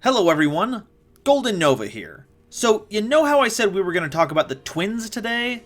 Hello everyone, GoldenNova here. So, you know how I said we were going to talk about the twins today?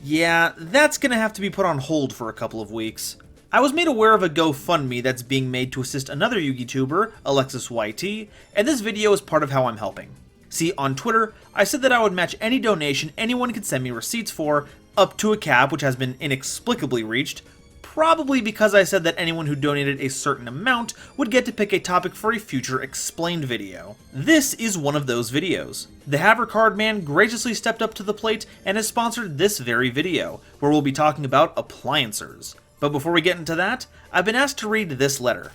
Yeah, that's going to have to be put on hold for a couple of weeks. I was made aware of a GoFundMe that's being made to assist another YouTuber, AleksisYT, and this video is part of how I'm helping. See, on Twitter, I said that I would match any donation anyone could send me receipts for, up to a cap which has been inexplicably reached, probably because I said that anyone who donated a certain amount would get to pick a topic for a future explained video. This is one of those videos. The Havercard Man graciously stepped up to the plate and has sponsored this very video, where we'll be talking about Appliancers. But before we get into that, I've been asked to read this letter.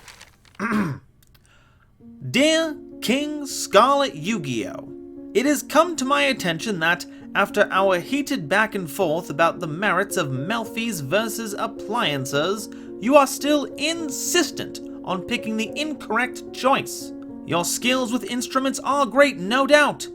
Dear King Scarlet Yu-Gi-Oh! It has come to my attention that, after our heated back and forth about the merits of Melfi's versus Appliancers, you are still insistent on picking the incorrect choice. Your skills with instruments are great, no doubt,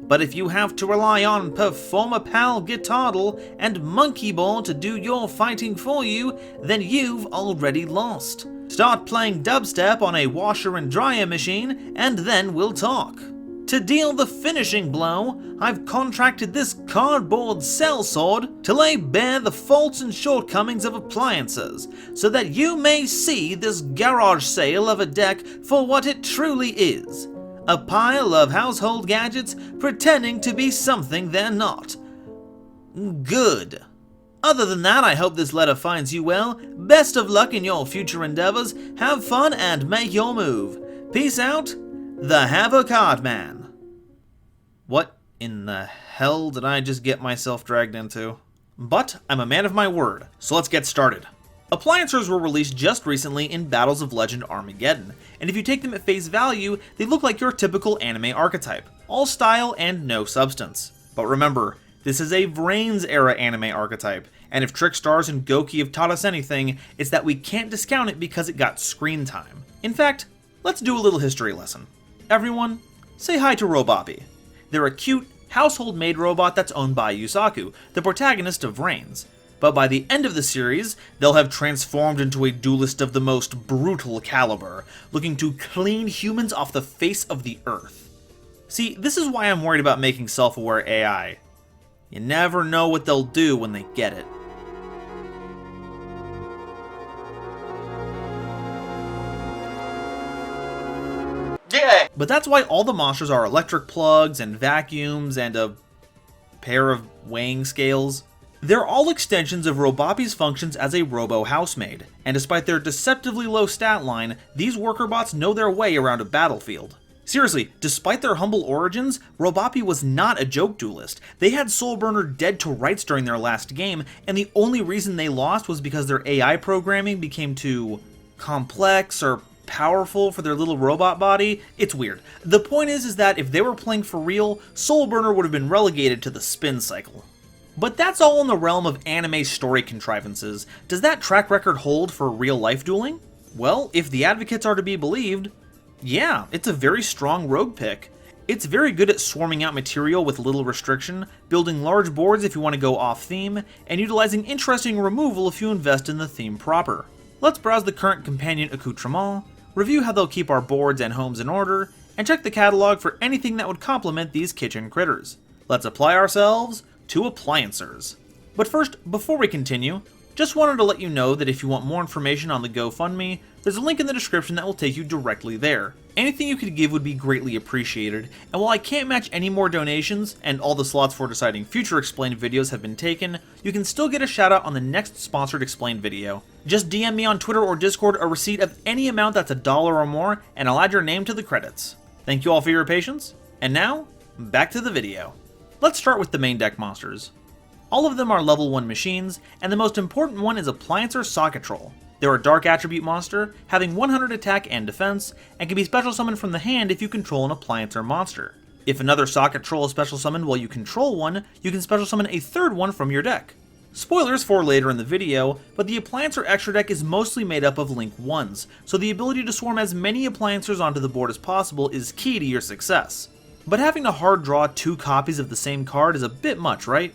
but if you have to rely on Performer Pal Guitardle and Monkey Ball to do your fighting for you, then you've already lost. Start playing dubstep on a washer and dryer machine, and then we'll talk. To deal the finishing blow, I've contracted this cardboard sellsword to lay bare the faults and shortcomings of Appliancers, so that you may see this garage sale of a deck for what it truly is. A pile of household gadgets pretending to be something they're not. Good. Other than that, I hope this letter finds you well. Best of luck in your future endeavors. Have fun and make your move. Peace out, the Havercard Man. What in the hell did I just get myself dragged into? But I'm a man of my word, so let's get started. Appliancers were released just recently in Battles of Legend Armageddon, and if you take them at face value, they look like your typical anime archetype, all style and no substance. But remember, this is a Vrains era anime archetype, and if Trickstars and Goki have taught us anything, it's that we can't discount it because it got screen time. In fact, let's do a little history lesson. Everyone, say hi to Roboppy. They're a cute, household maid robot that's owned by Yusaku, the protagonist of Vrains. But by the end of the series, they'll have transformed into a duelist of the most brutal caliber, looking to clean humans off the face of the earth. See, this is why I'm worried about making self-aware AI. You never know what they'll do when they get it. Yeah. But that's why all the monsters are electric plugs and vacuums and a pair of weighing scales. They're all extensions of Roboppy's functions as a robo-housemaid, and despite their deceptively low stat line, these worker bots know their way around a battlefield. Seriously, despite their humble origins, Roboppy was not a joke duelist. They had Soulburner dead to rights during their last game, and the only reason they lost was because their AI programming became too complex or powerful for their little robot body. It's weird. The point is that if they were playing for real, Soulburner would have been relegated to the spin cycle. But that's all in the realm of anime story contrivances. Does that track record hold for real-life dueling? Well, if the advocates are to be believed, yeah, it's a very strong rogue pick. It's very good at swarming out material with little restriction, building large boards if you want to go off-theme, and utilizing interesting removal if you invest in the theme proper. Let's browse the current companion accoutrement, review how they'll keep our boards and homes in order, and check the catalog for anything that would complement these kitchen critters. Let's apply ourselves to Appliancers. But first, before we continue, just wanted to let you know that if you want more information on the GoFundMe, there's a link in the description that will take you directly there. Anything you could give would be greatly appreciated, and while I can't match any more donations, and all the slots for deciding future explained videos have been taken, you can still get a shout out on the next sponsored explained video. Just DM me on Twitter or Discord a receipt of any amount that's $1 or more, and I'll add your name to the credits. Thank you all for your patience, and now, back to the video. Let's start with the main deck monsters. All of them are level 1 machines, and the most important one is Appliancer Socket Troll. They're a dark attribute monster, having 100 attack and defense, and can be special summoned from the hand if you control an Appliancer monster. If another Socket Troll is special summoned while you control one, you can special summon a third one from your deck. Spoilers for later in the video, but the Appliancer extra deck is mostly made up of Link 1s, so the ability to swarm as many Appliancers onto the board as possible is key to your success. But having to hard draw 2 copies of the same card is a bit much, right?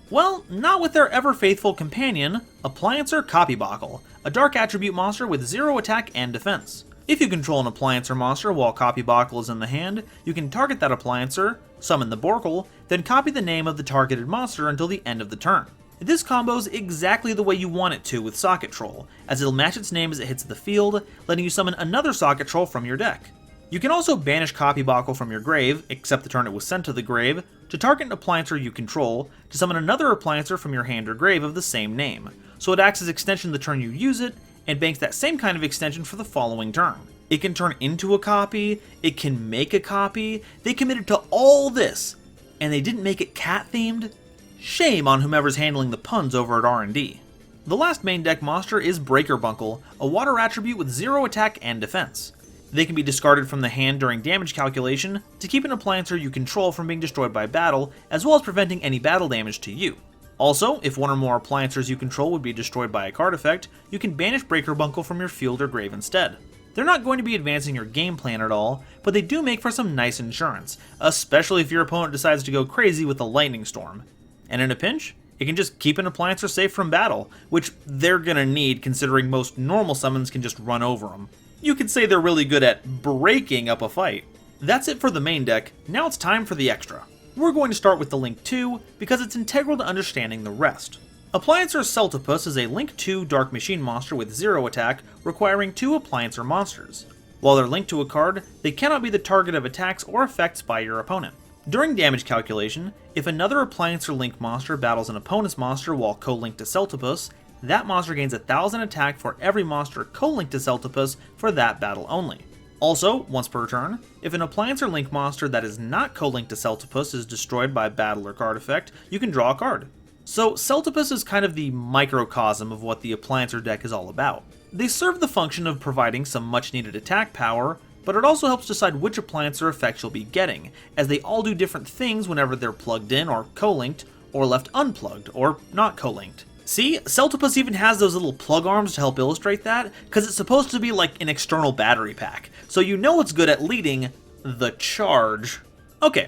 Well, not with their ever-faithful companion, Appliancer Copybockle, a dark attribute monster with 0 attack and defense. If you control an Appliancer monster while Copy Bockle is in the hand, you can target that Appliancer, summon the Borkle, then copy the name of the targeted monster until the end of the turn. This combos exactly the way you want it to with Socket Troll, as it'll match its name as it hits the field, letting you summon another Socket Troll from your deck. You can also banish Copy Bockle from your grave, except the turn it was sent to the grave, to target an Appliancer you control, to summon another Appliancer from your hand or grave of the same name, so it acts as extension the turn you use it, and banks that same kind of extension for the following turn. It can turn into a copy, it can make a copy, they committed to all this, and they didn't make it cat themed? Shame on whomever's handling the puns over at R&D. The last main deck monster is Breaker Bunkle, a water attribute with 0 attack and defense. They can be discarded from the hand during damage calculation to keep an Appliancer you control from being destroyed by battle, as well as preventing any battle damage to you. Also, if one or more Appliancers you control would be destroyed by a card effect, you can banish Breaker Bunkle from your field or grave instead. They're not going to be advancing your game plan at all, but they do make for some nice insurance, especially if your opponent decides to go crazy with a Lightning Storm. And in a pinch, it can just keep an Appliancer safe from battle, which they're gonna need considering most normal summons can just run over them. You could say they're really good at breaking up a fight. That's it for the main deck, now it's time for the extra. We're going to start with the Link 2, because it's integral to understanding the rest. Appliancer Celtopus is a Link 2 Dark Machine monster with 0 attack, requiring 2 Appliancer monsters. While they're linked to a card, they cannot be the target of attacks or effects by your opponent. During damage calculation, if another Appliancer Link monster battles an opponent's monster while co-linked to Celtopus, that monster gains 1000 attack for every monster co-linked to Celtopus for that battle only. Also, once per turn, if an Appliancer Link monster that is not co-linked to Celtopus is destroyed by battle or card effect, you can draw a card. So Celtopus is kind of the microcosm of what the Appliancer deck is all about. They serve the function of providing some much needed attack power, but it also helps decide which Appliancer effects you'll be getting, as they all do different things whenever they're plugged in or co-linked, or left unplugged or not co-linked. See, Celtopus even has those little plug arms to help illustrate that, because it's supposed to be like an external battery pack, so you know it's good at leading the charge. Okay,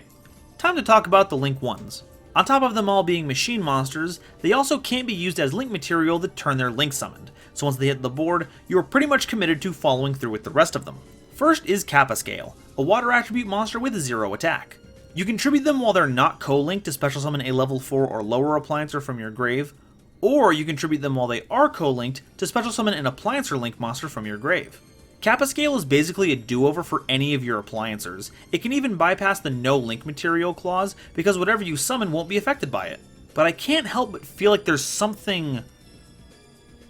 time to talk about the Link 1s. On top of them all being machine monsters, they also can't be used as link material that turn their link summoned, so once they hit the board, you are pretty much committed to following through with the rest of them. First is Kappa Scale, a water attribute monster with 0 attack. You can tribute them while they're not co-linked to special summon a level 4 or lower Appliancer from your grave, or you can tribute them while they are co-linked to special summon an Appliancer Link monster from your grave. Kappa Scale is basically a do-over for any of your Appliancers. It can even bypass the no link material clause because whatever you summon won't be affected by it. But I can't help but feel like there's something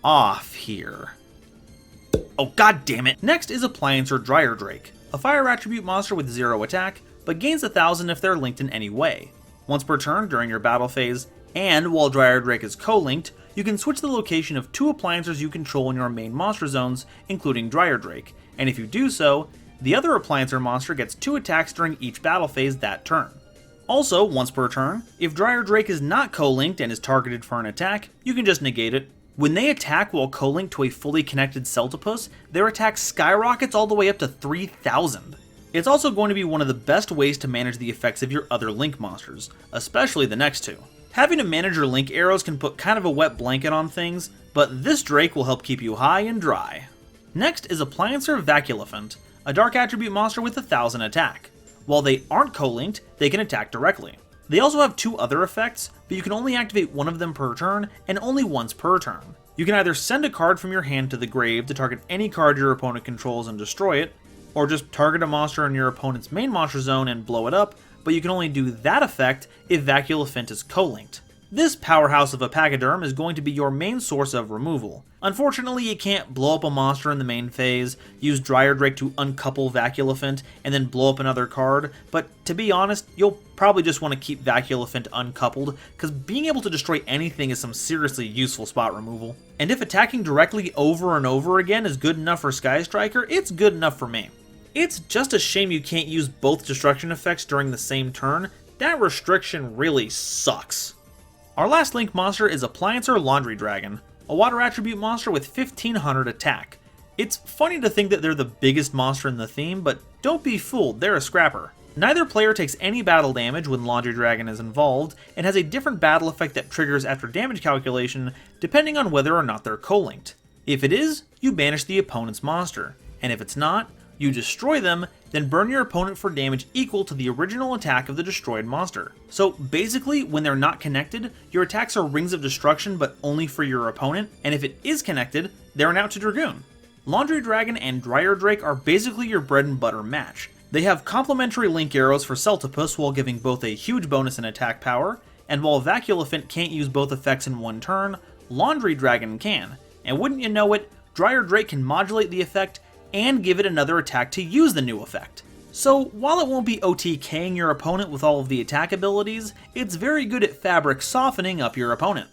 off here. Oh god damn it! Next is Appliancer Dryer Drake, a fire attribute monster with 0 attack, but gains 1000 if they're linked in any way. Once per turn during your battle phase, and while Dryer Drake is co-linked, you can switch the location of 2 Appliancers you control in your main monster zones, including Dryer Drake, and if you do so, the other Appliancer monster gets 2 attacks during each battle phase that turn. Also, once per turn, if Dryer Drake is not co-linked and is targeted for an attack, you can just negate it. When they attack while co-linked to a fully connected Celtopus, their attack skyrockets all the way up to 3000. It's also going to be one of the best ways to manage the effects of your other Link monsters, especially the next 2. Having to manage your Link arrows can put kind of a wet blanket on things, but this Drake will help keep you high and dry. Next is Appliancer Vaculephant, a dark attribute monster with 1000 attack. While they aren't co-linked, they can attack directly. They also have 2 other effects, but you can only activate one of them per turn, and only once per turn. You can either send a card from your hand to the grave to target any card your opponent controls and destroy it, or just target a monster in your opponent's main monster zone and blow it up, but you can only do that effect if Vaculephant is co-linked. This powerhouse of a pachyderm is going to be your main source of removal. Unfortunately, you can't blow up a monster in the main phase, use Dryer Drake to uncouple Vaculephant, and then blow up another card, but to be honest, you'll probably just want to keep Vaculephant uncoupled, because being able to destroy anything is some seriously useful spot removal. And if attacking directly over and over again is good enough for Sky Striker, it's good enough for me. It's just a shame you can't use both destruction effects during the same turn. That restriction really sucks. Our last Link monster is Appliancer Laundry Dragon, a water attribute monster with 1500 attack. It's funny to think that they're the biggest monster in the theme, but don't be fooled, they're a scrapper. Neither player takes any battle damage when Laundry Dragon is involved, and has a different battle effect that triggers after damage calculation depending on whether or not they're co-linked. If it is, you banish the opponent's monster. and if it's not, you destroy them, then burn your opponent for damage equal to the original attack of the destroyed monster. So basically, when they're not connected, your attacks are rings of destruction but only for your opponent, and if it is connected, they're an out to Dragoon. Laundry Dragon and Dryer Drake are basically your bread and butter match. They have complementary link arrows for Celtipus while giving both a huge bonus in attack power, and while Vacuolephant can't use both effects in one turn, Laundry Dragon can, and wouldn't you know it, Dryer Drake can modulate the effect and give it another attack to use the new effect. So while it won't be OTKing your opponent with all of the attack abilities, it's very good at fabric softening up your opponent.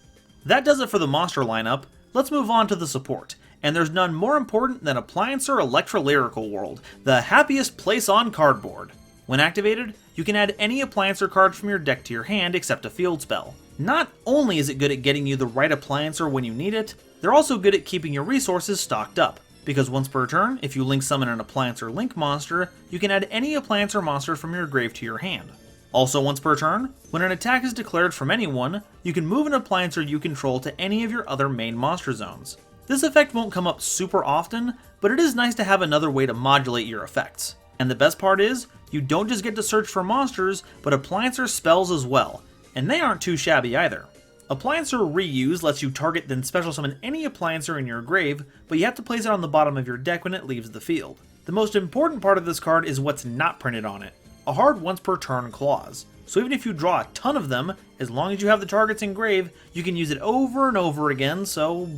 That does it for the monster lineup. Let's move on to the support, and there's none more important than Appliancer Electrolyrical World, the happiest place on cardboard. When activated, you can add any Appliancer card from your deck to your hand except a field spell. Not only is it good at getting you the right Appliancer when you need it, they're also good at keeping your resources stocked up, because once per turn, if you link summon an Appliancer Link monster, you can add any Appliancer monster from your grave to your hand. Also once per turn, when an attack is declared from anyone, you can move an Appliancer you control to any of your other main monster zones. This effect won't come up super often, but it is nice to have another way to modulate your effects. And the best part is, you don't just get to search for monsters, but Appliancer spells as well, and they aren't too shabby either. Appliancer Reuse lets you target then special summon any Appliancer in your grave, but you have to place it on the bottom of your deck when it leaves the field. The most important part of this card is what's not printed on it, a hard once per turn clause. So even if you draw a ton of them, as long as you have the targets in grave, you can use it over and over again, so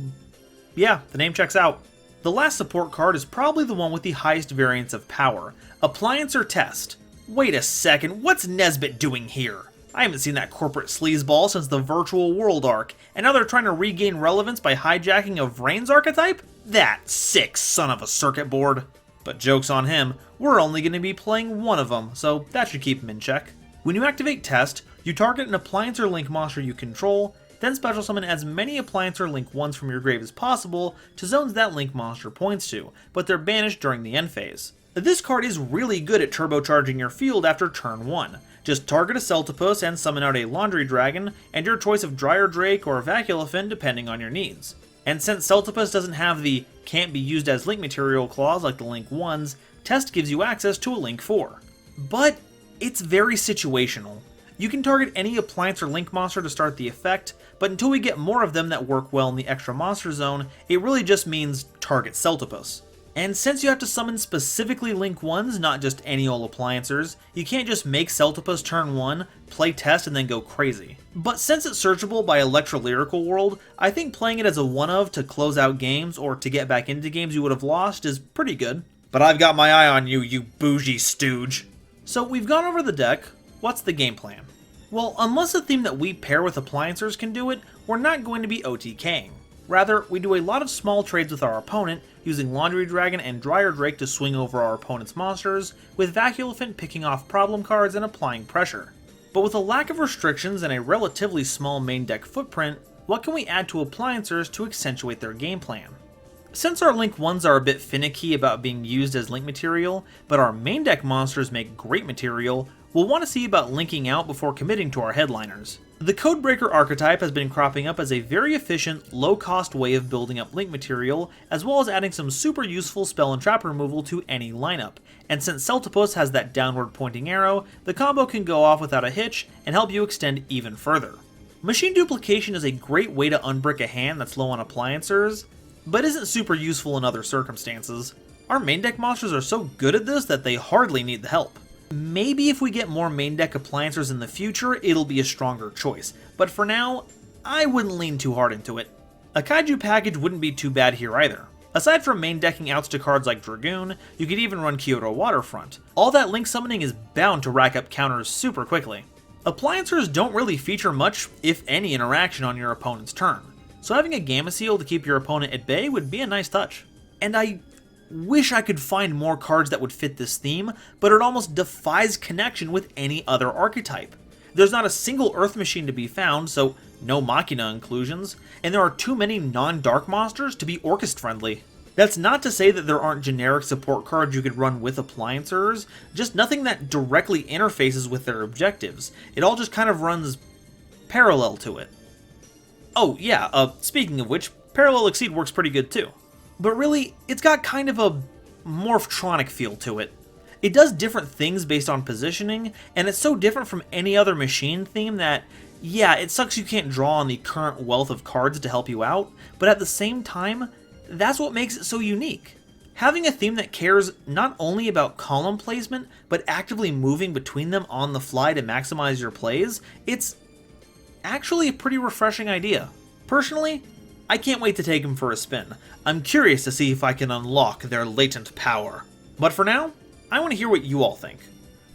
yeah, the name checks out. The last support card is probably the one with the highest variance of power, Appliancer Test. Wait a second, what's Nesbit doing here? I haven't seen that corporate sleazeball since the Virtual World arc, and now they're trying to regain relevance by hijacking a Vrains archetype? That sick son of a circuit board. But joke's on him, we're only going to be playing one of them, so that should keep him in check. When you activate Test, you target an Appliancer Link monster you control, then special summon as many Appliancer Link 1s from your grave as possible to zones that Link monster points to, but they're banished during the end phase. This card is really good at turbocharging your field after turn 1. Just target a Celtipus and summon out a Laundry Dragon, and your choice of Dryer Drake or Vacuolephant depending on your needs. And since Celtipus doesn't have the can't be used as Link material clause like the Link 1s, Test gives you access to a Link 4. But it's very situational. You can target any Appliancer Link monster to start the effect, but until we get more of them that work well in the extra monster zone, it really just means target Celtipus. And since you have to summon specifically Link 1s, not just any old Appliancers, you can't just make Celtipus turn 1, play Test, and then go crazy. But since it's searchable by Electrolyrical World, I think playing it as a one-of to close out games or to get back into games you would have lost is pretty good. But I've got my eye on you, you bougie stooge. So we've gone over the deck. What's the game plan? Well, unless the theme that we pair with Appliancers can do it, we're not going to be OTKing. Rather, we do a lot of small trades with our opponent, using Laundry Dragon and Dryer Drake to swing over our opponent's monsters, with Vacuolephant picking off problem cards and applying pressure. But with a lack of restrictions and a relatively small main deck footprint, what can we add to Appliancers to accentuate their game plan? Since our Link 1s are a bit finicky about being used as Link material, but our main deck monsters make great material, we'll want to see about linking out before committing to our headliners. The Codebreaker archetype has been cropping up as a very efficient, low-cost way of building up Link material, as well as adding some super useful spell and trap removal to any lineup, and since Celtipus has that downward pointing arrow, the combo can go off without a hitch and help you extend even further. Machine Duplication is a great way to unbrick a hand that's low on Appliancers, but isn't super useful in other circumstances. Our main deck monsters are so good at this that they hardly need the help. Maybe if we get more main deck Appliancers in the future, it'll be a stronger choice, but for now, I wouldn't lean too hard into it. A Kaiju package wouldn't be too bad here either. Aside from main decking outs to cards like Dragoon, you could even run Kyoto Waterfront. All that Link summoning is bound to rack up counters super quickly. Appliancers don't really feature much, if any, interaction on your opponent's turn, so having a Gamma Seal to keep your opponent at bay would be a nice touch. And I wish I could find more cards that would fit this theme, but it almost defies connection with any other archetype. There's not a single Earth Machine to be found, so no Machina inclusions, and there are too many non-dark monsters to be Orchest friendly. That's not to say that there aren't generic support cards you could run with Appliancers, just nothing that directly interfaces with their objectives. It all just kind of runs parallel to it. Oh yeah, speaking of which, Parallel Exceed works pretty good too. But really, it's got kind of a Morphtronic feel to it. It does different things based on positioning, and it's so different from any other machine theme that, yeah, it sucks you can't draw on the current wealth of cards to help you out, but at the same time, that's what makes it so unique. Having a theme that cares not only about column placement, but actively moving between them on the fly to maximize your plays, it's actually a pretty refreshing idea. Personally, I can't wait to take them for a spin. I'm curious to see if I can unlock their latent power. But for now, I want to hear what you all think.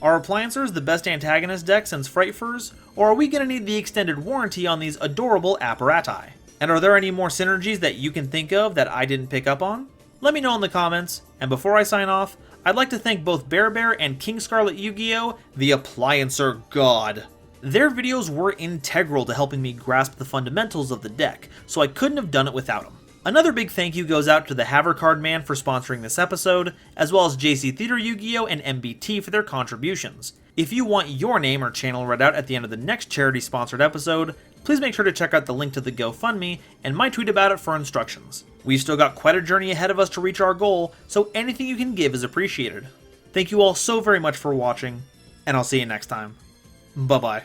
Are Appliancers the best antagonist deck since Frightfurs, or are we going to need the extended warranty on these adorable Apparati? And are there any more synergies that you can think of that I didn't pick up on? Let me know in the comments, and before I sign off, I'd like to thank both Bear and King Scarlet Yu-Gi-Oh!, the Appliancer God. Their videos were integral to helping me grasp the fundamentals of the deck, so I couldn't have done it without them. Another big thank you goes out to the Havercard Man for sponsoring this episode, as well as JC Theater Yu-Gi-Oh! And MBT for their contributions. If you want your name or channel read out at the end of the next charity-sponsored episode, please make sure to check out the link to the GoFundMe and my tweet about it for instructions. We've still got quite a journey ahead of us to reach our goal, so anything you can give is appreciated. Thank you all so very much for watching, and I'll see you next time. Bye-bye.